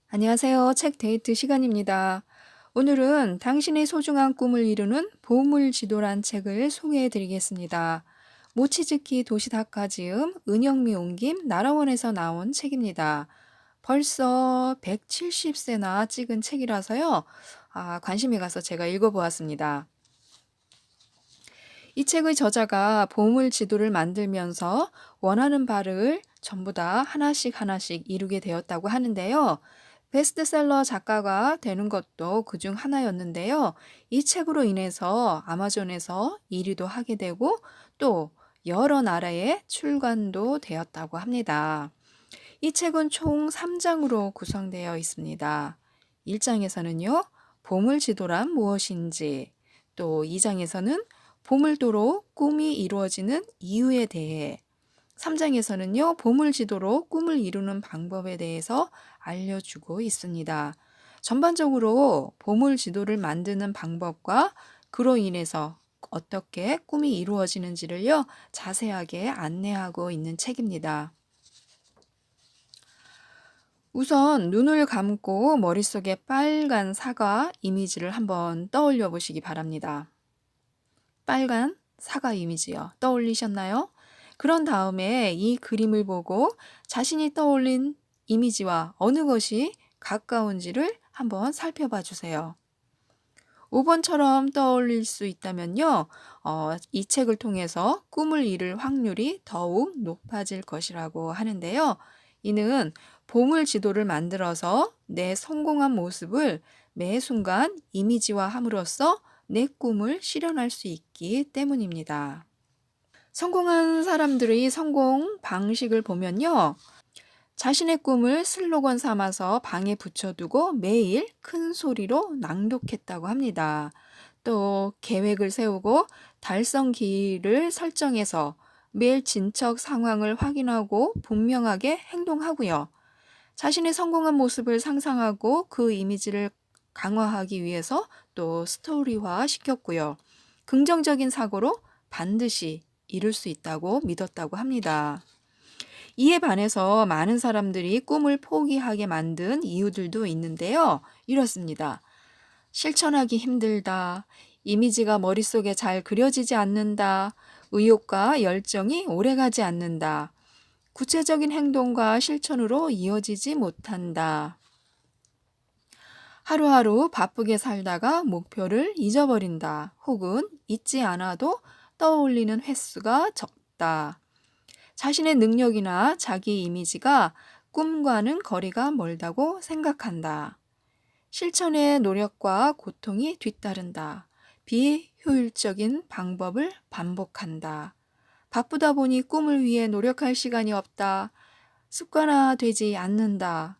안녕하세요. 책 데이트 시간입니다. 오늘은 당신의 소중한 꿈을 이루는 보물지도란 책을 소개해 드리겠습니다. 모치즈키 도시다카지음, 은영미 옮김, 나라원에서 나온 책입니다. 벌써 170세나 찍은 책이라서요. 관심이 가서 제가 읽어보았습니다. 이 책의 저자가 보물지도를 만들면서 원하는 바를 전부 다 하나씩 하나씩 이루게 되었다고 하는데요. 베스트셀러 작가가 되는 것도 그중 하나였는데요. 이 책으로 인해서 아마존에서 1위도 하게 되고 또 여러 나라에 출간도 되었다고 합니다. 이 책은 총 3장으로 구성되어 있습니다. 1장에서는요, 보물지도란 무엇인지, 또 2장에서는 보물도로 꿈이 이루어지는 이유에 대해, 3장에서는요, 보물지도로 꿈을 이루는 방법에 대해서 알려주고 있습니다. 전반적으로 보물지도를 만드는 방법과 그로 인해서 어떻게 꿈이 이루어지는지를요, 자세하게 안내하고 있는 책입니다. 우선 눈을 감고 머릿속에 빨간 사과 이미지를 한번 떠올려 보시기 바랍니다. 빨간 사과 이미지요. 떠올리셨나요? 그런 다음에 이 그림을 보고 자신이 떠올린 이미지와 어느 것이 가까운지를 한번 살펴봐 주세요. 5번처럼 떠올릴 수 있다면요. 이 책을 통해서 꿈을 이룰 확률이 더욱 높아질 것이라고 하는데요. 이는 보물 지도를 만들어서 내 성공한 모습을 매 순간 이미지화 함으로써 내 꿈을 실현할 수 있기 때문입니다. 성공한 사람들의 성공 방식을 보면요. 자신의 꿈을 슬로건 삼아서 방에 붙여두고 매일 큰 소리로 낭독했다고 합니다. 또 계획을 세우고 달성기를 설정해서 매일 진척 상황을 확인하고 분명하게 행동하고요. 자신의 성공한 모습을 상상하고 그 이미지를 강화하기 위해서 또 스토리화 시켰고요. 긍정적인 사고로 반드시 이룰 수 있다고 믿었다고 합니다. 이에 반해서 많은 사람들이 꿈을 포기하게 만든 이유들도 있는데요. 이렇습니다. 실천하기 힘들다. 이미지가 머릿속에 잘 그려지지 않는다. 의욕과 열정이 오래가지 않는다. 구체적인 행동과 실천으로 이어지지 못한다. 하루하루 바쁘게 살다가 목표를 잊어버린다. 혹은 잊지 않아도 떠올리는 횟수가 적다. 자신의 능력이나 자기 이미지가 꿈과는 거리가 멀다고 생각한다. 실천의 노력과 고통이 뒤따른다. 비효율적인 방법을 반복한다. 바쁘다 보니 꿈을 위해 노력할 시간이 없다. 습관화되지 않는다.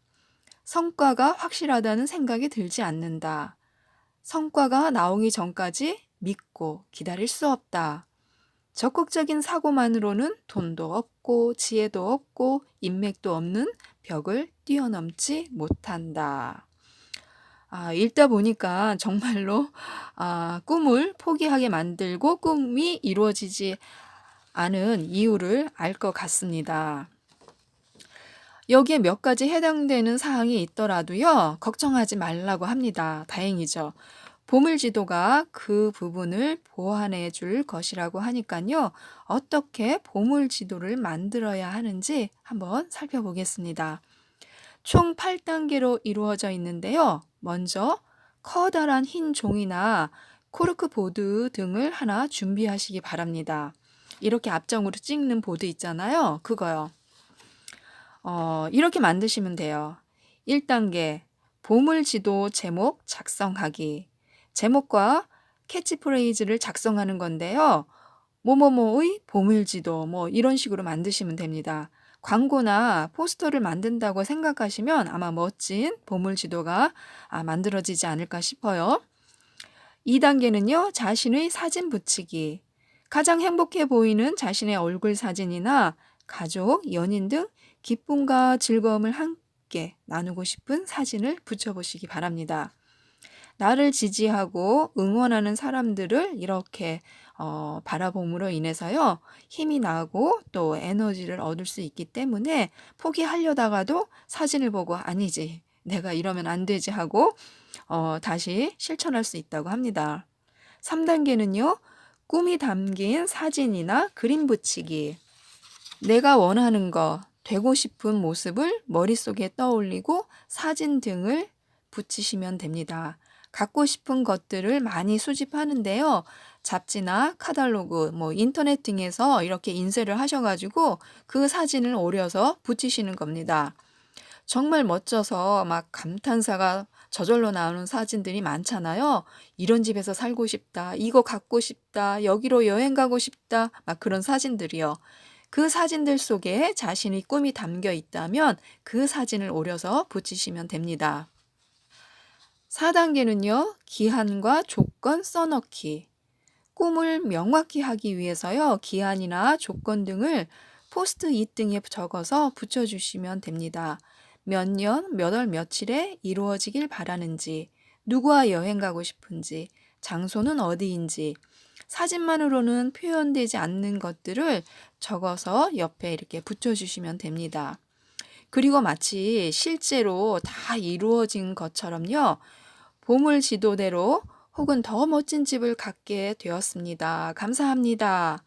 성과가 확실하다는 생각이 들지 않는다. 성과가 나오기 전까지 믿고 기다릴 수 없다. 적극적인 사고만으로는 돈도 없고 지혜도 없고 인맥도 없는 벽을 뛰어넘지 못한다. 읽다 보니까 정말로 꿈을 포기하게 만들고 꿈이 이루어지지 않은 이유를 알 것 같습니다. 여기에 몇 가지 해당되는 사항이 있더라도요, 걱정하지 말라고 합니다. 다행이죠. 보물지도가 그 부분을 보완해 줄 것이라고 하니까요. 어떻게 보물지도를 만들어야 하는지 한번 살펴보겠습니다. 총 8단계로 이루어져 있는데요. 먼저 커다란 흰 종이나 코르크보드 등을 하나 준비하시기 바랍니다. 이렇게 앞정으로 찍는 보드 있잖아요. 그거요. 이렇게 만드시면 돼요. 1단계 보물지도 제목 작성하기. 제목과 캐치프레이즈를 작성하는 건데요. 뭐뭐뭐의 보물지도 뭐 이런 식으로 만드시면 됩니다. 광고나 포스터를 만든다고 생각하시면 아마 멋진 보물지도가 만들어지지 않을까 싶어요. 2단계는요. 자신의 사진 붙이기. 가장 행복해 보이는 자신의 얼굴 사진이나 가족, 연인 등 기쁨과 즐거움을 함께 나누고 싶은 사진을 붙여보시기 바랍니다. 나를 지지하고 응원하는 사람들을 이렇게 바라봄으로 인해서요. 힘이 나고 또 에너지를 얻을 수 있기 때문에 포기하려다가도 사진을 보고 아니지. 내가 이러면 안 되지 하고 다시 실천할 수 있다고 합니다. 3단계는요. 꿈이 담긴 사진이나 그림 붙이기. 내가 원하는 거, 되고 싶은 모습을 머릿속에 떠올리고 사진 등을 붙이시면 됩니다. 갖고 싶은 것들을 많이 수집하는데요. 잡지나 카탈로그, 인터넷 등에서 이렇게 인쇄를 하셔가지고 그 사진을 오려서 붙이시는 겁니다. 정말 멋져서 막 감탄사가 저절로 나오는 사진들이 많잖아요. 이런 집에서 살고 싶다, 이거 갖고 싶다, 여기로 여행 가고 싶다, 막 그런 사진들이요. 그 사진들 속에 자신의 꿈이 담겨 있다면 그 사진을 오려서 붙이시면 됩니다. 4단계는요, 기한과 조건 써넣기. 꿈을 명확히 하기 위해서요, 기한이나 조건 등을 포스트잇 등에 적어서 붙여주시면 됩니다. 몇 년, 몇 월, 며칠에 이루어지길 바라는지, 누구와 여행 가고 싶은지, 장소는 어디인지, 사진만으로는 표현되지 않는 것들을 적어서 옆에 이렇게 붙여주시면 됩니다. 그리고 마치 실제로 다 이루어진 것처럼요, 보물 지도대로 혹은 더 멋진 집을 갖게 되었습니다. 감사합니다.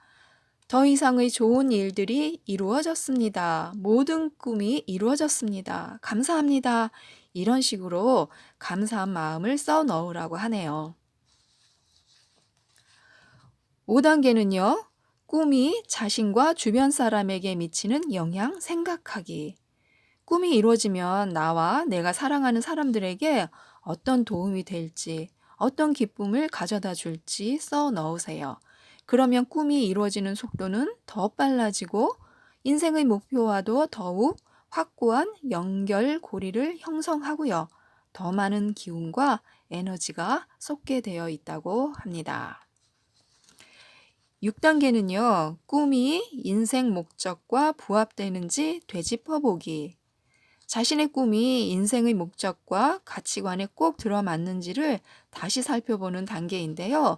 더 이상의 좋은 일들이 이루어졌습니다. 모든 꿈이 이루어졌습니다. 감사합니다. 이런 식으로 감사한 마음을 써 넣으라고 하네요. 5단계는요. 꿈이 자신과 주변 사람에게 미치는 영향 생각하기. 꿈이 이루어지면 나와 내가 사랑하는 사람들에게 어떤 도움이 될지, 어떤 기쁨을 가져다 줄지 써 넣으세요. 그러면 꿈이 이루어지는 속도는 더 빨라지고 인생의 목표와도 더욱 확고한 연결고리를 형성하고요. 더 많은 기운과 에너지가 쏟게 되어 있다고 합니다. 6단계는요. 꿈이 인생 목적과 부합되는지 되짚어보기. 자신의 꿈이 인생의 목적과 가치관에 꼭 들어맞는지를 다시 살펴보는 단계인데요.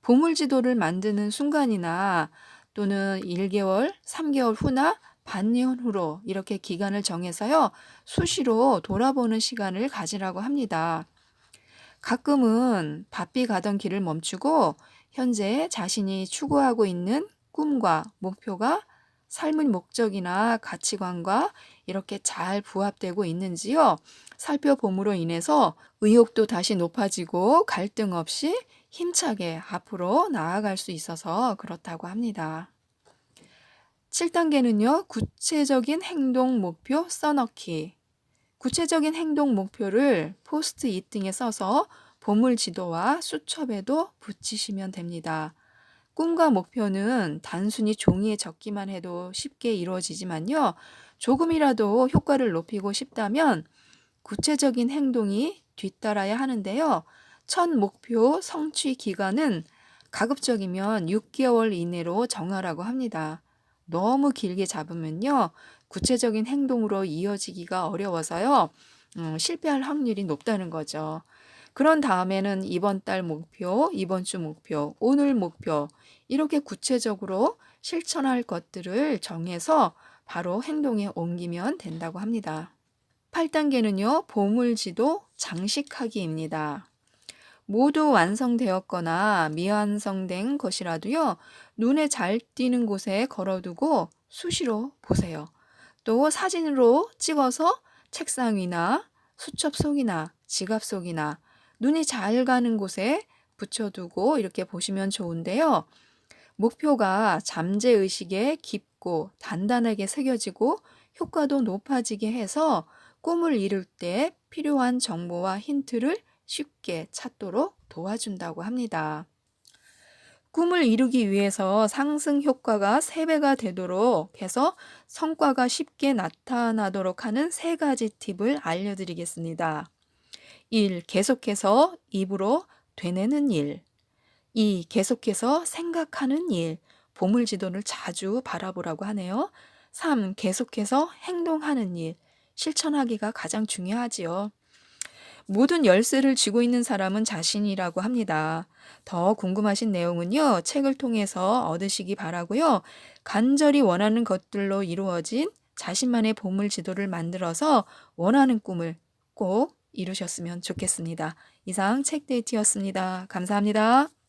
보물지도를 만드는 순간이나 또는 1개월, 3개월 후나 반년 후로 이렇게 기간을 정해서요. 수시로 돌아보는 시간을 가지라고 합니다. 가끔은 바삐 가던 길을 멈추고 현재 자신이 추구하고 있는 꿈과 목표가 삶의 목적이나 가치관과 이렇게 잘 부합되고 있는지요. 살펴봄으로 인해서 의욕도 다시 높아지고 갈등 없이 힘차게 앞으로 나아갈 수 있어서 그렇다고 합니다. 7단계는요. 구체적인 행동 목표 써넣기. 구체적인 행동 목표를 포스트잇 등에 써서 보물 지도와 수첩에도 붙이시면 됩니다. 꿈과 목표는 단순히 종이에 적기만 해도 쉽게 이루어지지만요. 조금이라도 효과를 높이고 싶다면 구체적인 행동이 뒤따라야 하는데요. 첫 목표 성취 기간은 가급적이면 6개월 이내로 정하라고 합니다. 너무 길게 잡으면요. 구체적인 행동으로 이어지기가 어려워서요. 실패할 확률이 높다는 거죠. 그런 다음에는 이번 달 목표, 이번 주 목표, 오늘 목표 이렇게 구체적으로 실천할 것들을 정해서 바로 행동에 옮기면 된다고 합니다. 8단계는요. 보물지도 장식하기입니다. 모두 완성되었거나 미완성된 것이라도요. 눈에 잘 띄는 곳에 걸어두고 수시로 보세요. 또 사진으로 찍어서 책상 위나 수첩 속이나 지갑 속이나 눈이 잘 가는 곳에 붙여두고 이렇게 보시면 좋은데요. 목표가 잠재의식에 깊고 단단하게 새겨지고 효과도 높아지게 해서 꿈을 이룰 때 필요한 정보와 힌트를 쉽게 찾도록 도와준다고 합니다. 꿈을 이루기 위해서 상승 효과가 3배가 되도록 해서 성과가 쉽게 나타나도록 하는 3가지 팁을 알려드리겠습니다. 1. 계속해서 입으로 되뇌는 일. 2. 계속해서 생각하는 일. 보물지도를 자주 바라보라고 하네요. 3. 계속해서 행동하는 일. 실천하기가 가장 중요하지요. 모든 열쇠를 쥐고 있는 사람은 자신이라고 합니다. 더 궁금하신 내용은요, 책을 통해서 얻으시기 바라고요. 간절히 원하는 것들로 이루어진 자신만의 보물 지도를 만들어서 원하는 꿈을 꼭 이루셨으면 좋겠습니다. 이상 책데이트였습니다. 감사합니다.